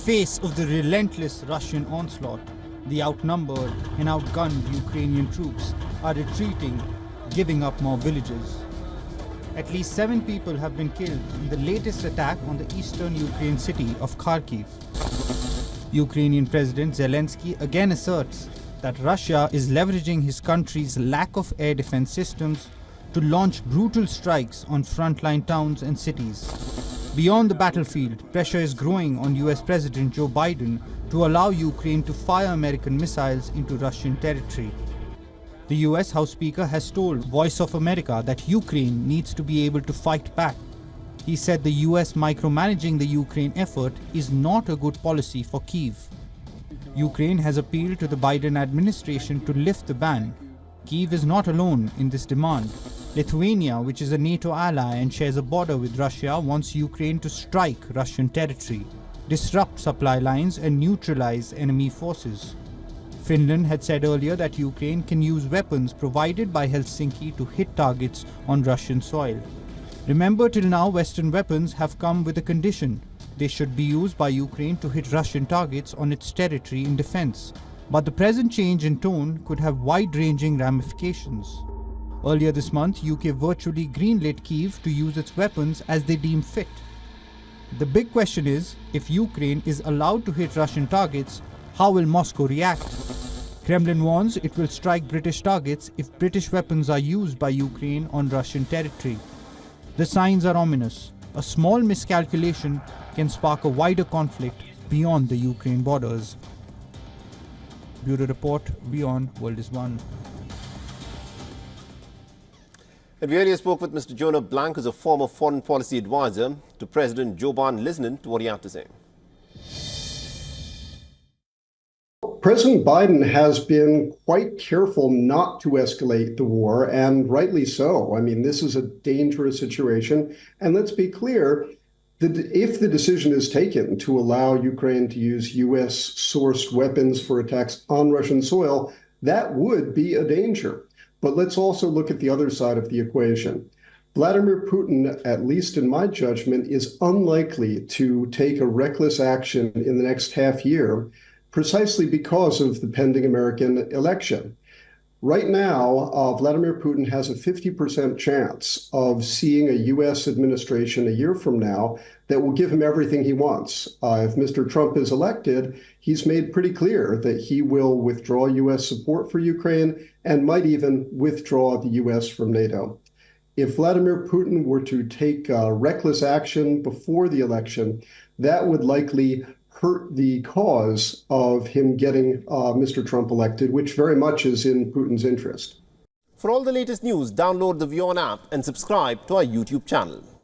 face of the relentless Russian onslaught, the outnumbered and outgunned Ukrainian troops are retreating, giving up more villages. At least 7 people have been killed in the latest attack on the eastern Ukraine city of Kyiv. Ukrainian President Zelensky again asserts that Russia is leveraging his country's lack of air defense systems to launch brutal strikes on frontline towns and cities. Beyond the battlefield, pressure is growing on US President Joe Biden to allow Ukraine to fire American missiles into Russian territory. The US House Speaker has told Voice of America that Ukraine needs to be able to fight back. He said the US micromanaging the Ukraine effort is not a good policy for Kyiv. Ukraine has appealed to the Biden administration to lift the ban. Kyiv is not alone in this demand. Lithuania, which is a NATO ally and shares a border with Russia, wants Ukraine to strike Russian territory, disrupt supply lines and neutralize enemy forces. Finland had said earlier that Ukraine can use weapons provided by Helsinki to hit targets on Russian soil. Remember, till now Western weapons have come with a condition. They should be used by Ukraine to hit Russian targets on its territory in defense. But the present change in tone could have wide-ranging ramifications. Earlier this month, UK virtually greenlit Kyiv to use its weapons as they deem fit. The big question is, if Ukraine is allowed to hit Russian targets, how will Moscow react? Kremlin warns it will strike British targets if British weapons are used by Ukraine on Russian territory. The signs are ominous. A small miscalculation can spark a wider conflict beyond the Ukraine borders. Bureau Report, WION World is One. And we earlier spoke with Mr. Jonah Blank, who's a former foreign policy advisor to President Joe Biden. Listen to what he had to say. President Biden has been quite careful not to escalate the war, and rightly so. I mean, this is a dangerous situation. And let's be clear, that if the decision is taken to allow Ukraine to use US-sourced weapons for attacks on Russian soil, that would be a danger. But let's also look at the other side of the equation. Vladimir Putin, at least in my judgment, is unlikely to take a reckless action in the next half year, precisely because of the pending American election. Right now, Vladimir Putin has a 50% chance of seeing a US administration a year from now that will give him everything he wants. If Mr. Trump is elected, he's made pretty clear that he will withdraw US support for Ukraine and might even withdraw the US from NATO. If Vladimir Putin were to take reckless action before the election, that would likely hurt the cause of him getting Mr. Trump elected, which very much is in Putin's interest. For all the latest news, download the WION app and subscribe to our YouTube channel.